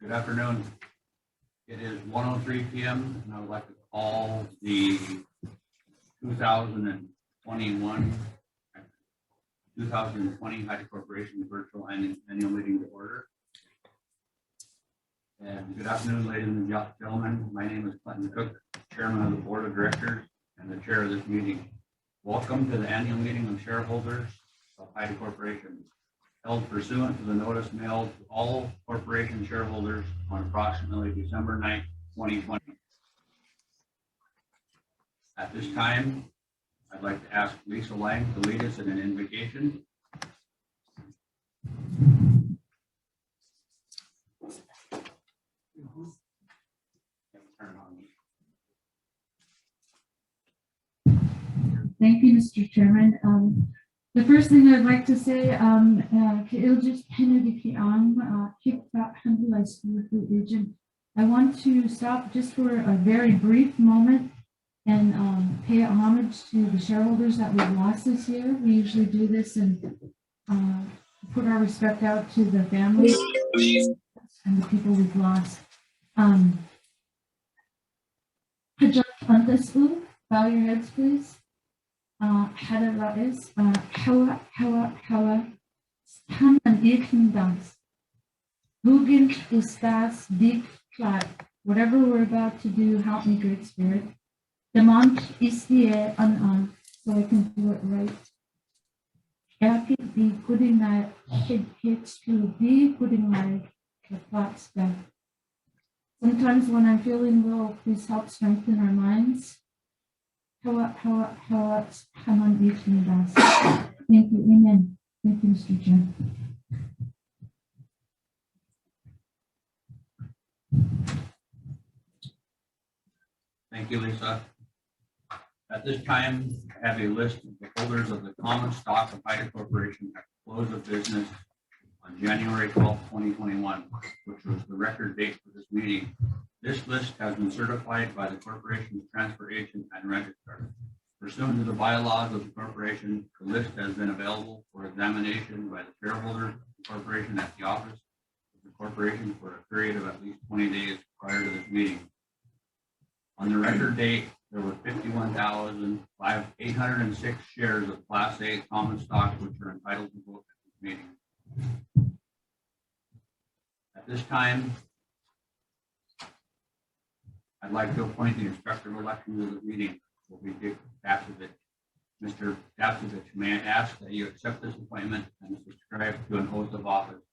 Good afternoon. It is 1:03 p.m. and I would like to call the 2020 Haida Corporation Virtual Annual Meeting to order. And good afternoon, ladies and gentlemen. My name is Clinton Cook, Chairman of the Board of Directors and the Chair of this meeting. Welcome to the annual meeting of shareholders of Haida Corporation, held pursuant to the notice mailed to all corporation shareholders on approximately December 9th, 2020. At this time, I'd like to ask Lisa Lang to lead us in an invocation. Thank you, Mr. Chairman. The first thing I'd like to say, I want to stop just for a very brief moment and pay homage to the shareholders that we've lost this year. We usually do this and put our respect out to the families and the people we've lost. Bow your heads, please. Haida Rais, Hawa, Haman Irkendas. Bugin Istas Dik Klat. Whatever we're about to do, help me, Great Spirit. Demant Istie An, so I can do it right. Eki di Kudinai Hits to be Kudinai Klat stuff. Sometimes when I'm feeling low, please help strengthen our minds. Thank you, amen. Thank you, Mr. Chair. Thank you, Lisa. At this time, I have a list of the holders of the common stock of Haida Corporation at the close of business on January 12, 2021, which was the record date for this meeting. This list has been certified by the corporation's transfer agent and registrar. Pursuant to the bylaws of the corporation, the list has been available for examination by the shareholder of the corporation at the office of the corporation for a period of at least 20 days prior to this meeting. On the record date, there were 51,806 shares of Class A common stock which are entitled to vote at this meeting. At this time, I'd like to appoint the Inspector of Elections of the meeting, will be Dick Dapsevich. Mr. Dapsevich, may I ask that you accept this appointment and subscribe to an oath of office?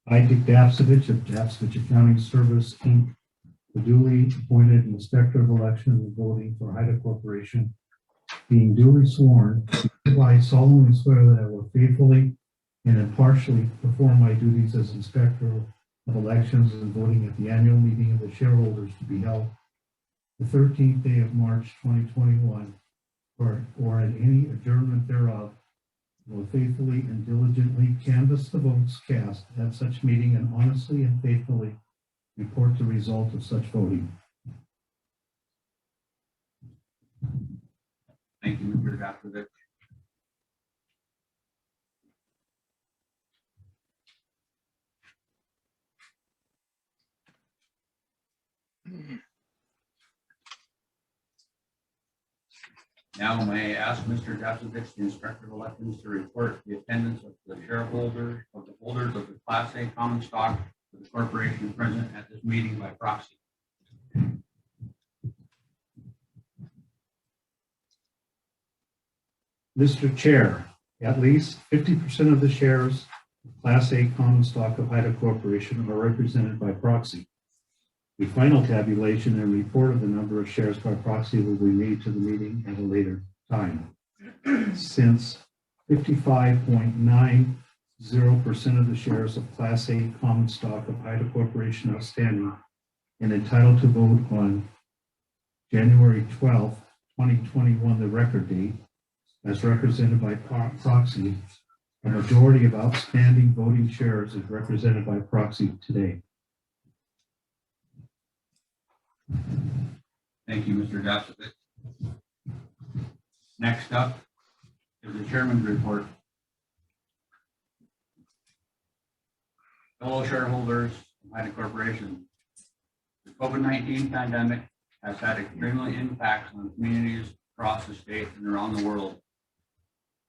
I, Dick Dapsevich of Dapsevich Accounting Service, Inc., the duly appointed Inspector of Elections and Voting for Haida Corporation, being duly sworn, I solemnly swear that I will faithfully and impartially perform my duties as Inspector of Elections and Voting at the annual meeting of the shareholders to be held the 13th day of March 2021, or at any adjournment thereof, will faithfully and diligently canvass the votes cast at such meeting and honestly and faithfully report the result of such voting. Thank you, Mr. Dapsevich. Now, may I ask Mr. Dapsevich, the Inspector of Elections, to report the attendance of the shareholders of the holders of the Class A common stock of the corporation present at this meeting by proxy. Mr. Chair, at least 50% of the shares of Class A common stock of Haida Corporation are represented by proxy. The final tabulation and report of the number of shares by proxy will be made to the meeting at a later time. Since 55.90% of the shares of Class A common stock of Haida Corporation outstanding and entitled to vote on January 12th, 2021, the record date, as represented by proxy, a majority of outstanding voting shares is represented by proxy today. Thank you, Mr. Dapsevich. Next up is the chairman's report. Fellow shareholders of Haida Corporation, the COVID-19 pandemic has had extremely impacts on communities across the state and around the world.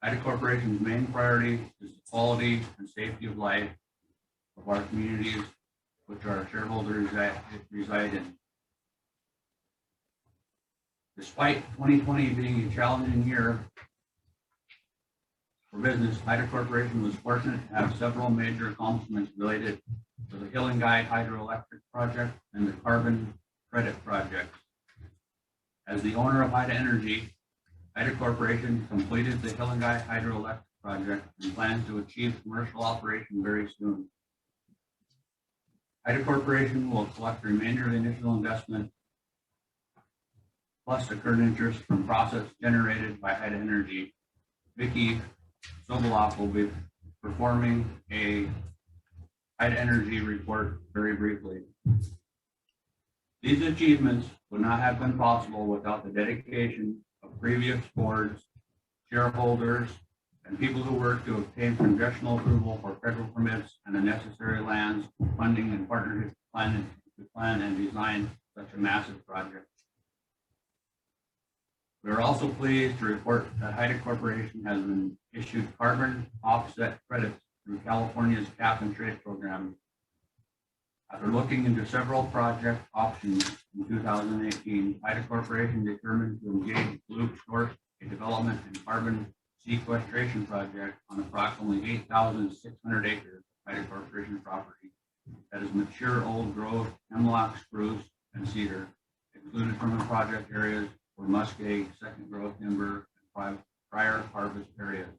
Haida Corporation's main priority is the quality and safety of life of our communities, which our shareholders reside in. Despite 2020 being a challenging year for business, Haida Corporation was fortunate to have several major accomplishments related to the Hillenguy hydroelectric project and the carbon credit project. As the owner of Haida Energy, Haida Corporation completed the Hillenguy hydroelectric project and plans to achieve commercial operation very soon. Haida Corporation will collect the remainder of the initial investment plus accrued interest from profits generated by Haida Energy. Vicky Sobolov will be performing a Haida Energy report very briefly. These achievements would not have been possible without the dedication of previous boards, shareholders, and people who worked to obtain congressional approval for federal permits and the necessary lands, funding, and partnership to plan and design such a massive project. We are also pleased to report that Haida Corporation has been issued carbon offset credits through California's cap and trade program. After looking into several project options in 2018, Haida Corporation determined to engage Blue Source, a development and carbon sequestration project on approximately 8,600 acres of Haida Corporation property that is mature old growth, hemlock, spruce, and cedar. Included from the project areas were muskeg, second growth timber, and prior harvest areas.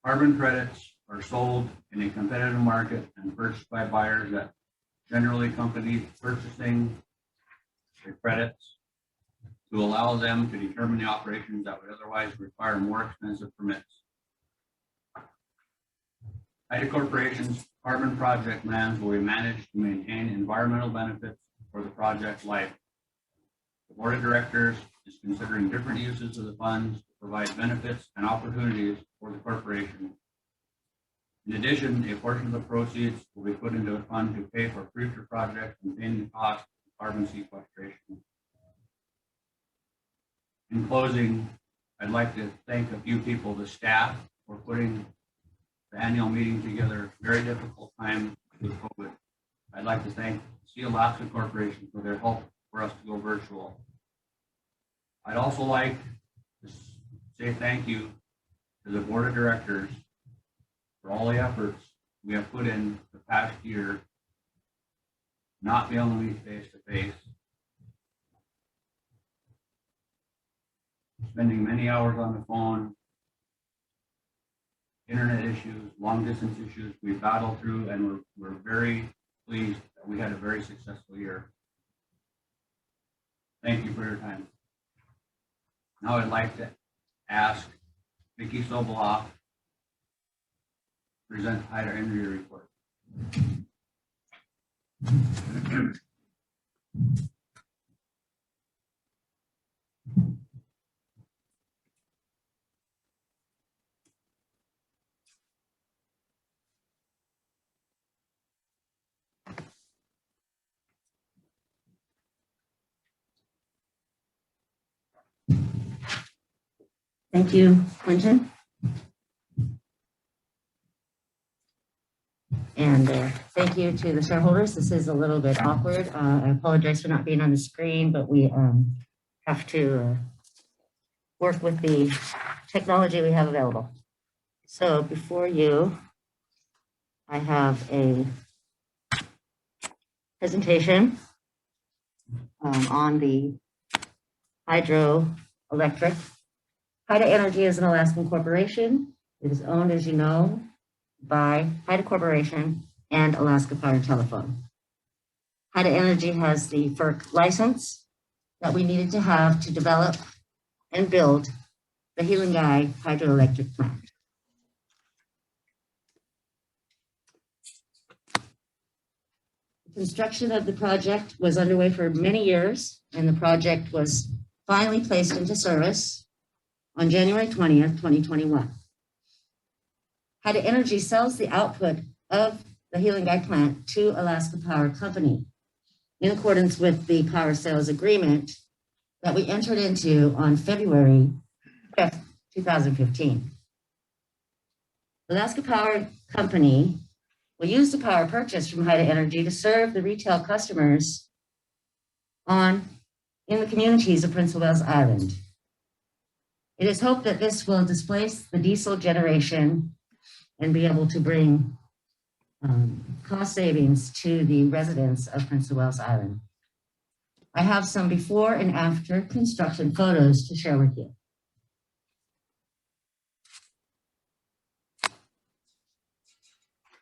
Carbon credits are sold in a competitive market and purchased by buyers that generally companies purchasing the credits to allow them to determine the operations that would otherwise require more expensive permits. Haida Corporation's carbon project lands will be managed to maintain environmental benefits for the project's life. The board of directors is considering different uses of the funds to provide benefits and opportunities for the corporation. In addition, a portion of the proceeds will be put into a fund to pay for future projects and paying the cost of carbon sequestration. In closing, I'd like to thank a few people, the staff, for putting the annual meeting together. Very difficult time with COVID. I'd like to thank Sea Alaska Corporation for their help for us to go virtual. I'd also like to say thank you to the board of directors for all the efforts we have put in the past year, not be able to meet face to face, spending many hours on the phone, internet issues, long distance issues we battled through, and we're very pleased that we had a very successful year. Thank you for your time. Now I'd like to ask Vicky Sobolov to present Haida Energy report. Thank you, Quentin. And thank you to the shareholders. This is a little bit awkward. I apologize for not being on the screen, but we have to work with the technology we have available. So before you, I have a presentation on the hydroelectric. Haida Energy is an Alaskan corporation. It is owned, as you know, by Haida Corporation and Alaska Power and Telephone. Haida Energy has the FERC license that we needed to have to develop and build the Hillenguy hydroelectric plant. Construction of the project was underway for many years, and the project was finally placed into service on January 20th, 2021. Haida Energy sells the output of the Healing plant to Alaska Power Company in accordance with the power sales agreement that we entered into on February 5th, 2015. Alaska Power Company will use the power purchased from Haida Energy to serve the retail customers in the communities of Prince of Wales Island. It is hoped that this will displace the diesel generation and be able to bring cost savings to the residents of Prince of Wales Island. I have some before and after construction photos to share with you.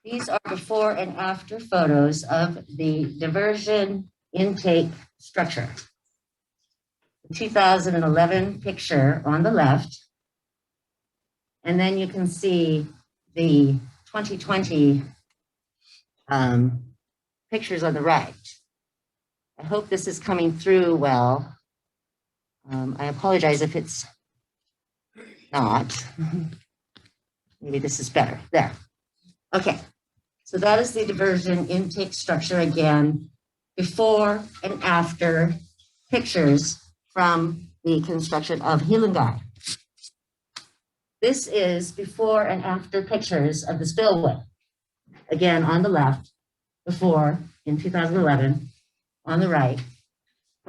These are before and after photos of the diversion intake structure. The 2011 picture on the left, and then you can see the 2020 pictures on the right. I hope this is coming through well. I apologize if it's not. Maybe this is better. There. Okay. So that is the diversion intake structure again, before and after pictures from the construction of Hilingai. This is before and after pictures of the spillway. Again, on the left, before in 2011, on the right,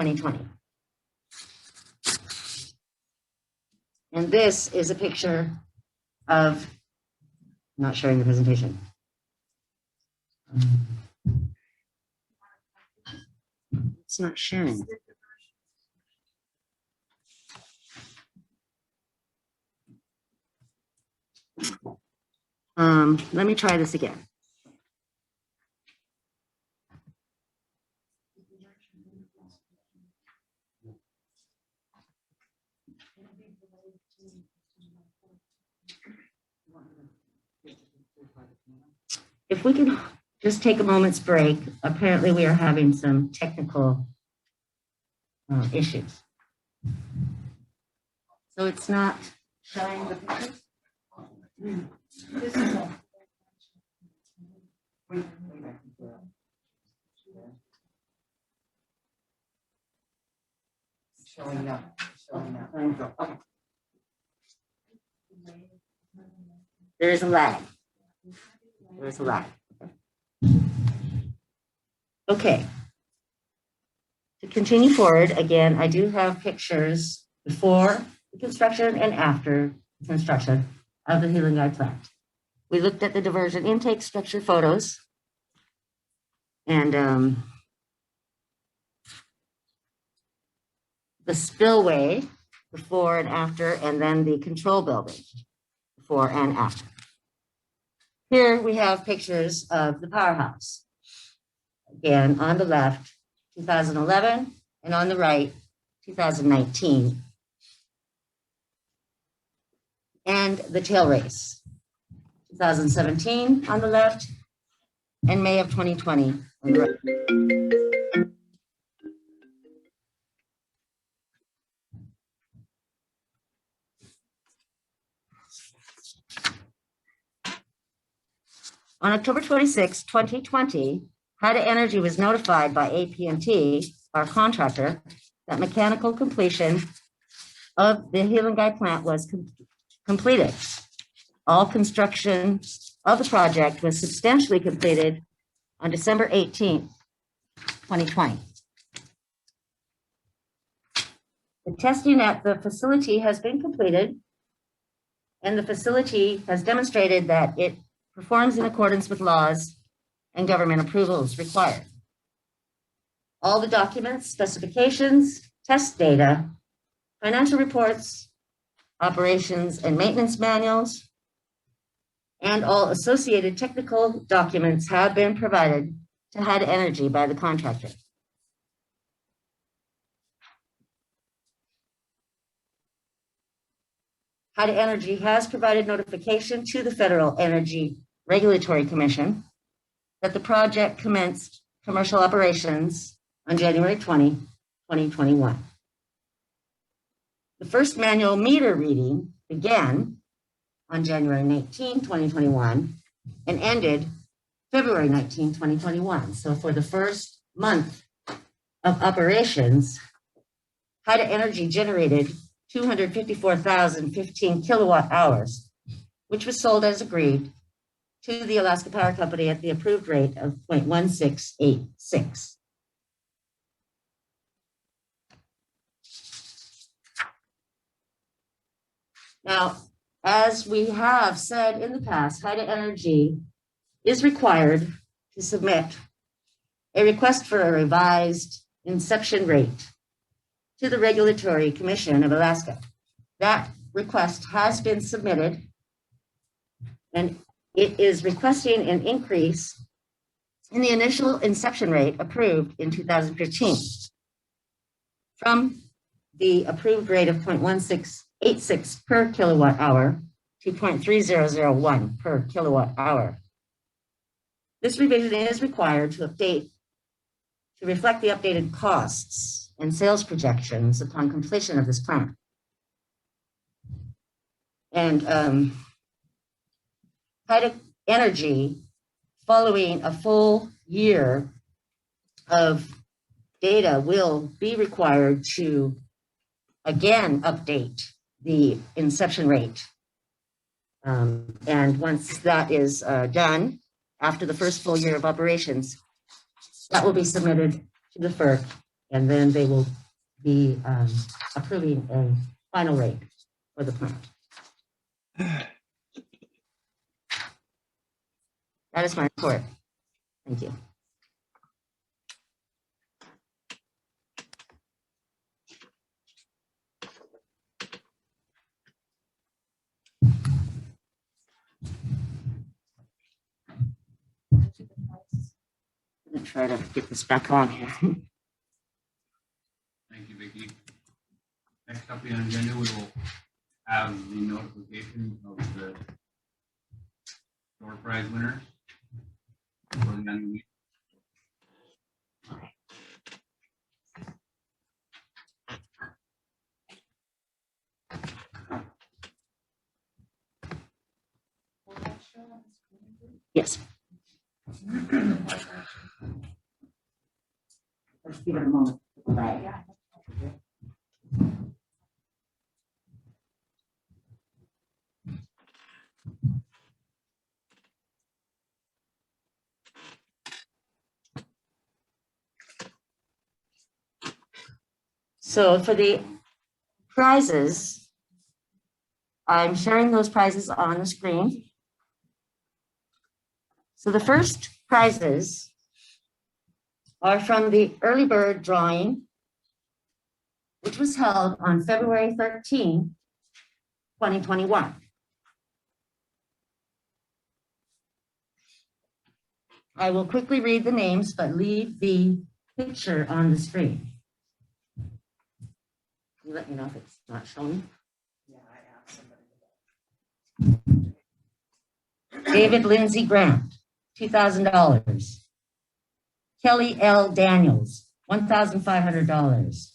2020. And this is a picture of, I'm not showing the presentation. It's not sharing. Let me try this again. If we can just take a moment's break, apparently we are having some technical issues. So it's not showing the pictures? This is all. Showing up. Okay. There is a lag. There's a lag. Okay. To continue forward, again, I do have pictures before the construction and after the construction of the Hilingai plant. We looked at the diversion intake structure photos and the spillway before and after, and then the control building before and after. Here we have pictures of the powerhouse. Again, on the left, 2011, and on the right, 2019. And the tail race, 2017 on the left, and May of 2020 on the right. On October 26, 2020, Haida Energy was notified by AT&T, our contractor, that mechanical completion of the Hilingai plant was completed. All construction of the project was substantially completed on December 18, 2020. The testing at the facility has been completed, and the facility has demonstrated that it performs in accordance with laws and government approvals required. All the documents, specifications, test data, financial reports, operations and maintenance manuals, and all associated technical documents have been provided to Haida Energy by the contractor. Haida Energy has provided notification to the Federal Energy Regulatory Commission that the project commenced commercial operations on January 20, 2021. The first manual meter reading began on January 19, 2021, and ended February 19, 2021. So for the first month of operations, Haida Energy generated 254,015 kilowatt hours, which was sold as agreed to the Alaska Power Company at the approved rate of 0.1686. Now, as we have said in the past, Haida Energy is required to submit a request for a revised inception rate to the Regulatory Commission of Alaska. That request has been submitted, and it is requesting an increase in the initial inception rate approved in 2015 from the approved rate of 0.1686 per kilowatt hour to 0.3001 per kilowatt hour. This revision is required to reflect the updated costs and sales projections upon completion of this plant. And Haida Energy, following a full year of data, will be required to again update the inception rate. And once that is done, after the first full year of operations, that will be submitted to the FERC, and then they will be approving a final rate for the plant. That is my report. Thank you. I'm gonna try to get this back on here. Thank you, Vicki. Next up on the agenda, we will have the notification of the door prize winners for the annual meeting. Yes. Let's give it a moment. So for the prizes, I'm sharing those prizes on the screen. So the first prizes are from the early bird drawing, which was held on February 13, 2021. I will quickly read the names, but leave the picture on the screen. You let me know if it's not showing. Yeah, I asked somebody. David Lindsay Grant, $2,000. Kelly L. Daniels, $1,500.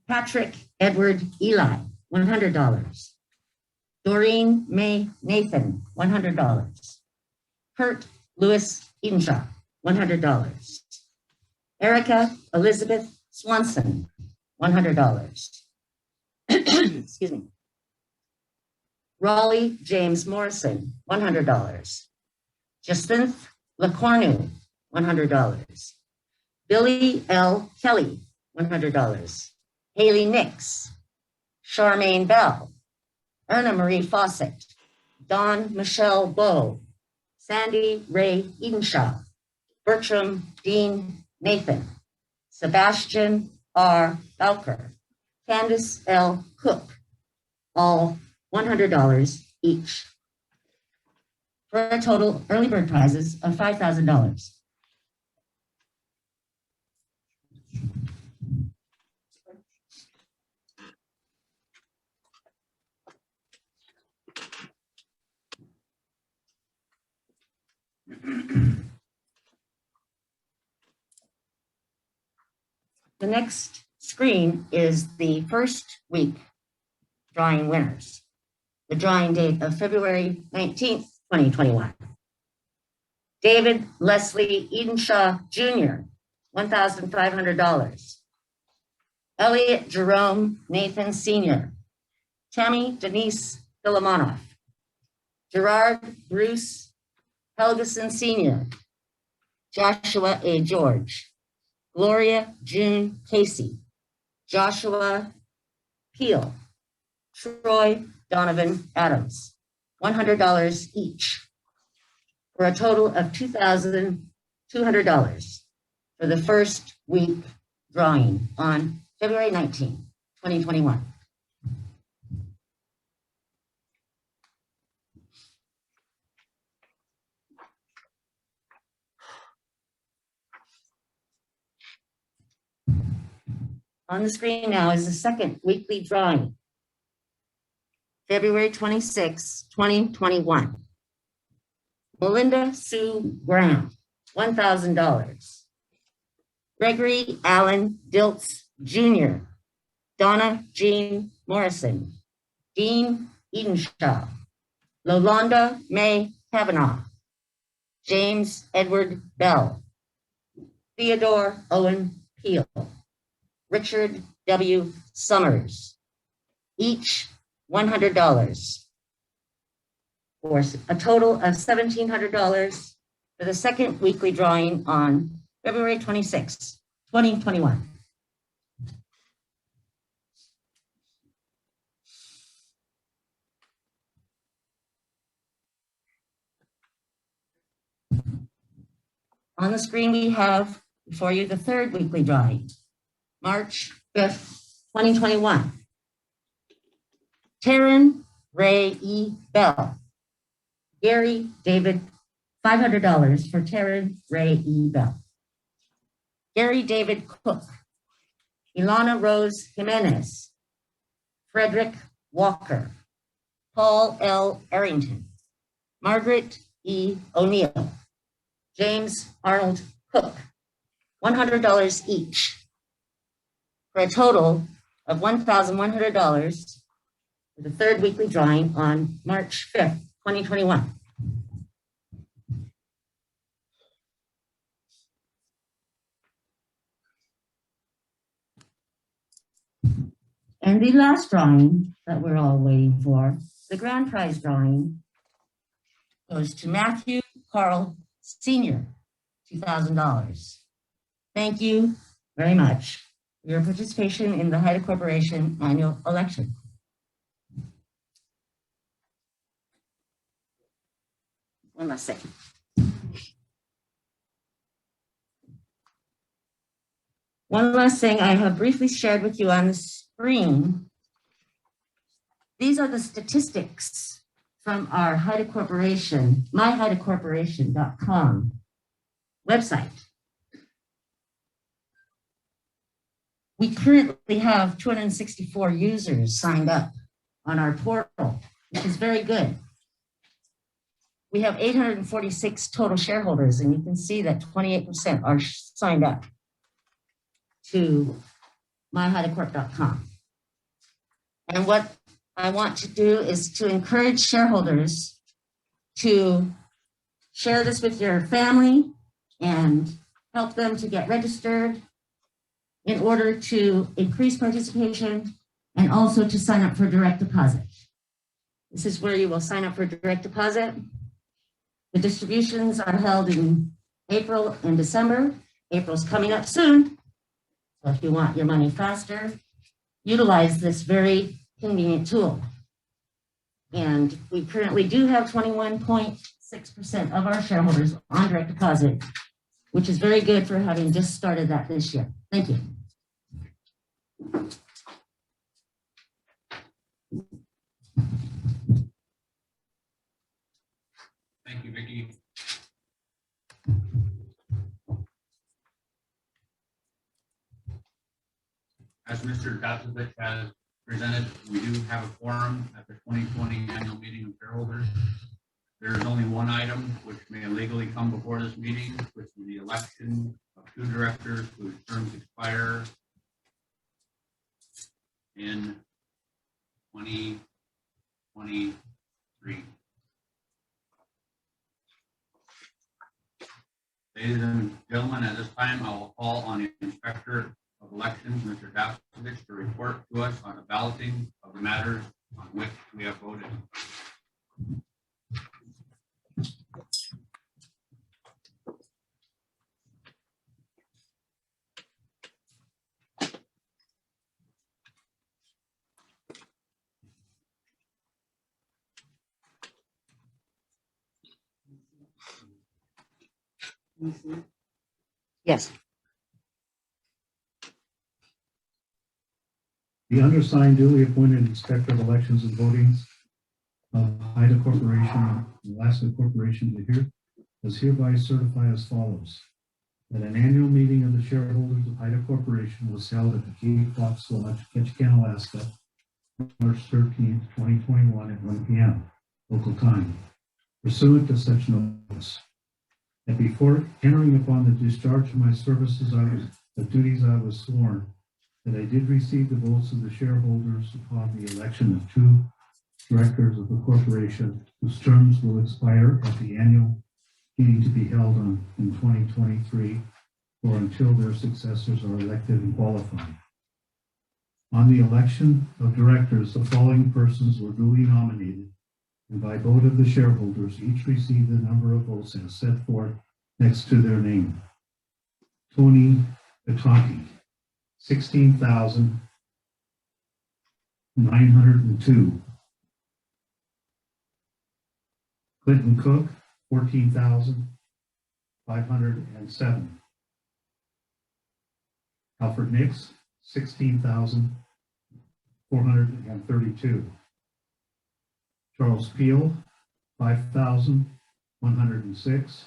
Patrick Edward Eli, $100. Doreen May Nathan, $100. Kurt Lewis Edenshaw, $100. Erica Elizabeth Swanson, $100. Excuse me. Raleigh James Morrison, $100. Jacinth LaCornu, $100. Billy L. Kelly, $100. Haley Nix, Charmaine Bell, Erna Marie Fawcett, Dawn Michelle Bowe, Sandy Ray Edenshaw, Bertram Dean Nathan, Sebastian R. Bowker, Candace L. Cook, all $100 each, for a total early bird prizes of $5,000. The next screen is the first week drawing winners. The drawing date of February 19th, 2021. David Leslie Edenshaw Jr., $1,500. Elliot Jerome Nathan Sr., Tammy Denise Filimonoff, Gerard Bruce Helgeson Sr., Joshua A. George, Gloria June Casey, Joshua Peel, Troy Donovan Adams, $100 each, for a total of $2,200 for the first week drawing on February 19, 2021. On the screen now is the second weekly drawing, February 26, 2021. Melinda Sue Graham, $1,000. Gregory Allen Diltz Jr., Donna Jean Morrison, Dean Edenshaw, Lolanda May Kavanaugh, James Edward Bell, Theodore Owen Peel, Richard W. Summers, each $100, for a total of $1,700 for the second weekly drawing on February 26, 2021. On the screen, we have before you the third weekly drawing, March 5th, 2021. Taryn Ray E. Bell. Gary David, $500 for Taryn Ray E. Bell. Gary David Cook. Ilana Rose Jimenez. Frederick Walker. Paul L. Arrington. Margaret E. O'Neill. James Arnold Cook, $100 each, for a total of $1,100 for the third weekly drawing on March 5th, 2021. And the last drawing that we're all waiting for, the grand prize drawing, goes to Matthew Carl Senior, $2,000. Thank you very much for your participation in the Haida Corporation Annual Election. One last thing. One last thing I have briefly shared with you on the screen. These are the statistics from our Haida Corporation, myhaidacorporation.com website. We currently have 264 users signed up on our portal, which is very good. We have 846 total shareholders, and you can see that 28% are signed up to myhaidacorp.com. And what I want to do is to encourage shareholders to share this with your family and help them to get registered in order to increase participation and also to sign up for direct deposit. This is where you will sign up for direct deposit. The distributions are held in April and December. April's coming up soon. So if you want your money faster, utilize this very convenient tool. And we currently do have 21.6% of our shareholders on direct deposit, which is very good for having just started that this year. Thank you. Thank you, Vicki. As Mr. Datovich has presented, we do have a quorum at the 2020 annual meeting of shareholders. There is only one item which may legally come before this meeting, which is the election of two directors whose terms expire in 2023. Ladies and gentlemen, at this time, I will call on the Inspector of Elections, Mr. Dapsovich, to report to us on the balloting of the matters on which we have voted. Yes. The undersigned duly appointed Inspector of Elections and Votings of Haida Corporation and Alaska Corporation does hereby certify as follows. That an annual meeting of the shareholders of Haida Corporation was held at the Cape Fox Lodge, Ketchikan, Alaska, March 13th, 2021 at 1 p.m. local time, pursuant to such notice. And before entering upon the discharge of my services, the duties I was sworn, that I did receive the votes of the shareholders upon the election of 2 directors of the corporation whose terms will expire at the annual meeting to be held in 2023 or until their successors are elected and qualified. On the election of directors, the following persons were duly nominated, and by vote of the shareholders, each received the number of votes as set forth next to their name. Tony Bataki, 16,902. Clinton Cook, 14,507. Alfred Nix, 16,432. Charles Peel, 5,106.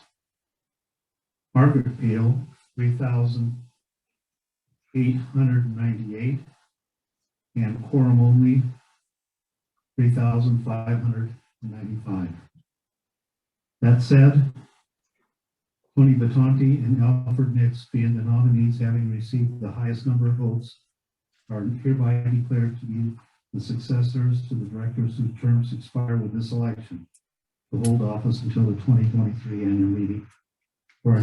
Margaret Peel, 3,898. And quorum only, 3,595. That said, Tony Batanti and Alfred Nix, being the nominees having received the highest number of votes, are hereby declared to be the successors to the directors whose terms expire with this election to hold office until the 2023 annual meeting or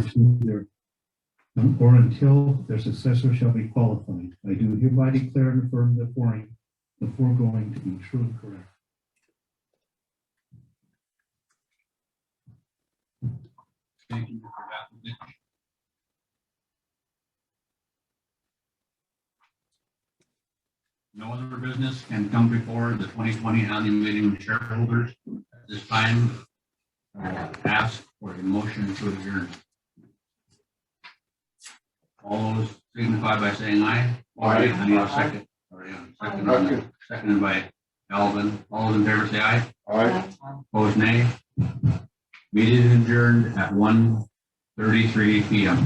until their successor shall be qualified. I do hereby declare and affirm the foregoing to be true and correct. Thank you, Mr. Dapsovich. No other business can come before the 2020 annual meeting of shareholders. At this time, ask for a motion to adjourn. All those signify by saying aye. Aye. I need a second. Seconded by Alvin. All those in favor say aye. Aye. Opposed, nay. Meeting is adjourned at 1:33 p.m.